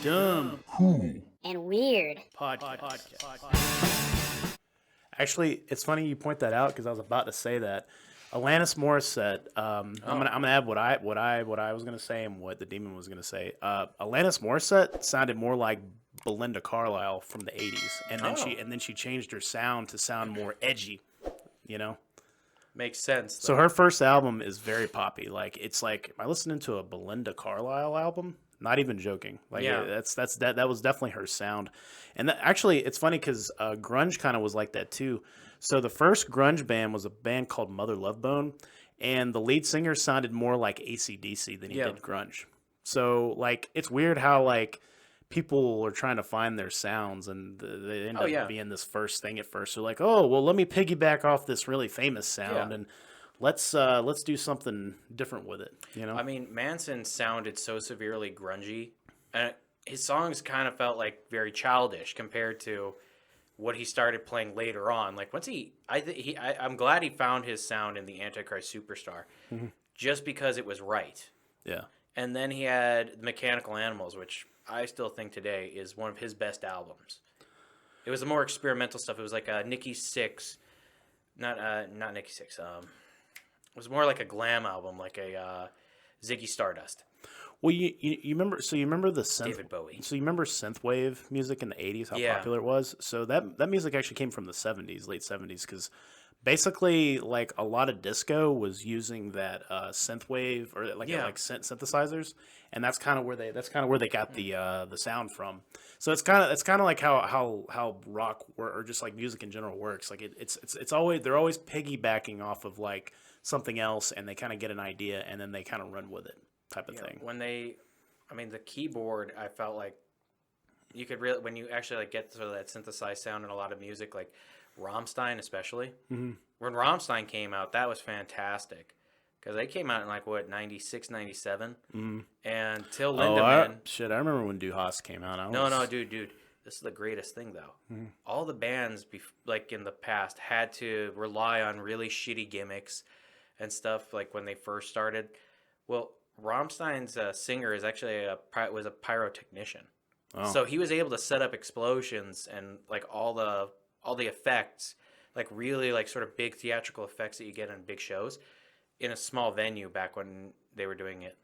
Dumb and weird. podcast. Actually, it's funny you point that out because I was about to say that. Alanis Morissette. I'm gonna add what I was gonna say and what the demon was gonna say. Alanis Morissette sounded more like Belinda Carlisle from the '80s, and then she changed her sound to sound more edgy. You know. Makes sense. So her first album is very poppy. Like it's like, am I listening to a Belinda Carlisle album? Not even joking. Like Yeah. that was definitely her sound. And actually, it's funny because grunge kind of was like that too. So the first grunge band was a band called Mother Love Bone, and the lead singer sounded more like AC/DC than he Yeah. did grunge. So like it's weird how like people are trying to find their sounds and they end up being this first thing at first. They're like, oh well, let me piggyback off this really famous sound and let's do something different with it. You know, I mean, Manson sounded so severely grungy, and his songs kind of felt like very childish compared to what he started playing later on. Like once I'm glad he found his sound in the Antichrist Superstar, just because it was right. yeah. And then he had Mechanical Animals, which I still think today is one of his best albums. It was the more experimental stuff. It was like a Nikki Sixx, not Nikki Sixx. It was more like a glam album, like a Ziggy Stardust. Well, you remember? So you remember the synth? David Bowie. So you remember synthwave music in the '80s? How popular it was? So that music actually came from the '70s, late '70s, because basically, like a lot of disco was using that synthwave or like synthesizers, and that's kind of where they got the sound from. So it's kind of like how rock or just like music in general works. Like it's always they're always piggybacking off of like something else, and they kind of get an idea and then they kind of run with it, type of thing. The keyboard, I felt like you could really, when you actually like get sort of that synthesized sound in a lot of music, like Rammstein especially. Mm-hmm. When Rammstein came out, that was fantastic because they came out in like what 96, 97, and Till Lindemann. I remember when Du Hast came out. No, dude, this is the greatest thing though. All the bands, like in the past, had to rely on really shitty gimmicks and stuff. Like when they first started, well, Rammstein's singer is actually was a pyrotechnician. Oh. So he was able to set up explosions and like all the effects, like really like sort of big theatrical effects that you get on big shows in a small venue back when they were doing it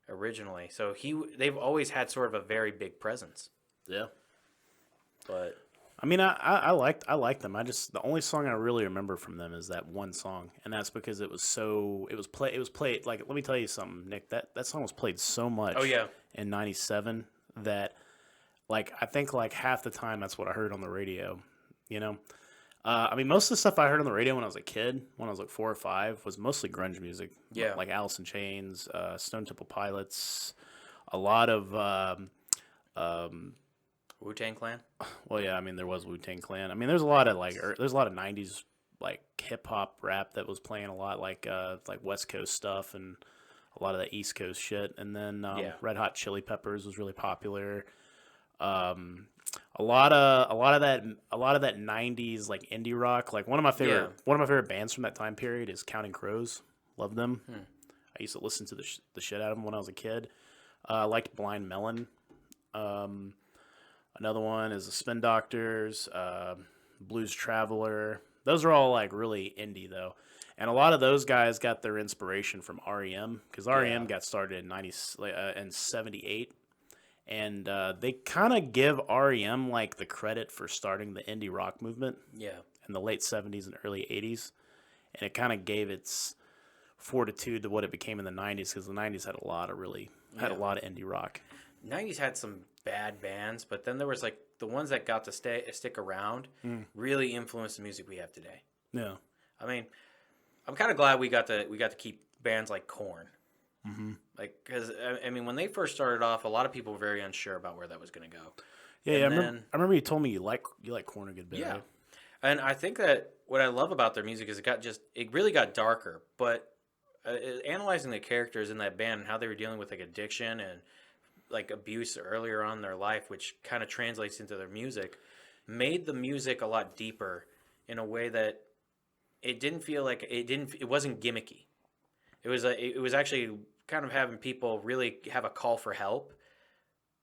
originally. So they've always had sort of a very big presence. Yeah. But I mean, I liked them. The only song I really remember from them is that one song, and that's because it was played like, let me tell you something, Nick. That song was played so much. Oh, yeah. In '97 that like I think like half the time that's what I heard on the radio. You know, I mean, most of the stuff I heard on the radio when I was a kid, when I was like 4 or 5, was mostly grunge music. Yeah. Like Alice in Chains, Stone Temple Pilots, a lot of. Wu-Tang Clan? Well, yeah, I mean, there was Wu-Tang Clan. I mean, there's a lot of there's a lot of '90s like hip hop rap that was playing a lot, like West Coast stuff and a lot of the East Coast shit. And then Red Hot Chili Peppers was really popular. A lot of that '90s like indie rock. Like one of my favorite bands from that time period is Counting Crows. Love them. I used to listen to the shit out of them when I was a kid. I liked Blind Melon. Another one is the Spin Doctors, Blues Traveler. Those are all like really indie though, and a lot of those guys got their inspiration from REM because REM got started in '78, and they kind of give REM like the credit for starting the indie rock movement. Yeah. In the late '70s and early '80s, and it kind of gave its fortitude to what it became in the '90s because the '90s had a lot of indie rock. '90s had some bad bands, but then there was like the ones that got to stick around really influenced the music we have today. Yeah. I mean, I'm kind of glad we got to keep bands like Korn. Mm-hmm. Like, because I mean, when they first started off, a lot of people were very unsure about where that was going to go. Yeah, I remember you told me you like Korn a good bit. Yeah, right? and I think that what I love about their music is it really got darker. But analyzing the characters in that band and how they were dealing with like addiction and like abuse earlier on in their life, which kind of translates into their music, made the music a lot deeper in a way that it didn't feel like it wasn't gimmicky. It was actually kind of having people really have a call for help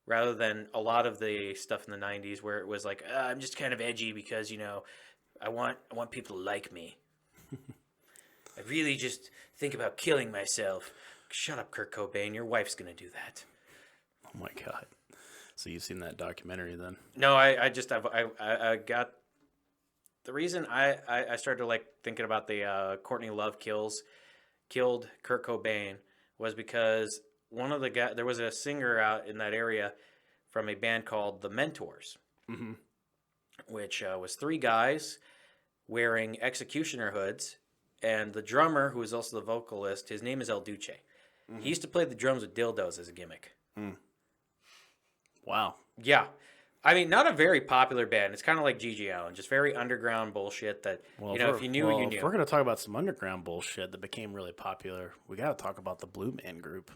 rather than a lot of the stuff in the 90s where it was like, I'm just kind of edgy because, I want people to like me. I really just think about killing myself. Shut up, Kurt Cobain. Your wife's going to do that. Oh, my God. So you've seen that documentary then? No, I got... The reason I started like thinking about the Courtney Love killed Kurt Cobain was because one of the guys, there was a singer out in that area from a band called The Mentors, which was 3 guys wearing executioner hoods, and the drummer, who is also the vocalist, his name is El Duce. He used to play the drums with dildos as a gimmick. Wow. Yeah. I mean, not a very popular band. It's kind of like G.G. Allen, just very underground bullshit that, if you knew, you knew. If we're going to talk about some underground bullshit that became really popular, we got to talk about the Blue Man Group.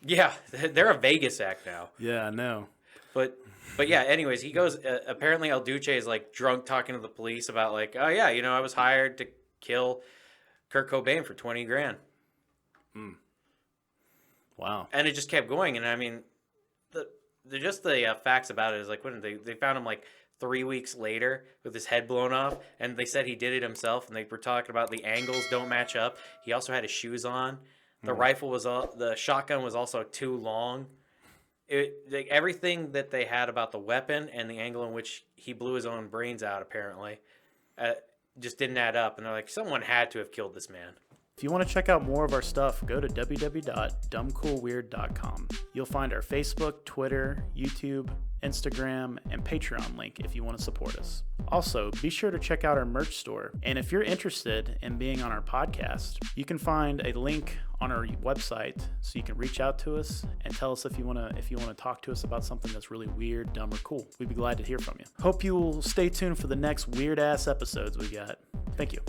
Yeah, they're a Vegas act now. Yeah, I know. But yeah, anyways, he goes, apparently El Duce is like drunk talking to the police about like, oh yeah, I was hired to kill Kurt Cobain for $20,000. Wow. And it just kept going. And I mean, the facts about it is like when they found him like 3 weeks later with his head blown off, and they said he did it himself, and they were talking about the angles don't match up. He also had his shoes on. The rifle the shotgun was also too long. Everything that they had about the weapon and the angle in which he blew his own brains out apparently just didn't add up, and they're like, someone had to have killed this man. If you want to check out more of our stuff, go to www.dumbcoolweird.com. You'll find our Facebook, Twitter, YouTube, Instagram, and Patreon link if you want to support us. Also, be sure to check out our merch store. And if you're interested in being on our podcast, you can find a link on our website so you can reach out to us and tell us if you want to talk to us about something that's really weird, dumb, or cool. We'd be glad to hear from you. Hope you will stay tuned for the next weird ass episodes we got. Thank you.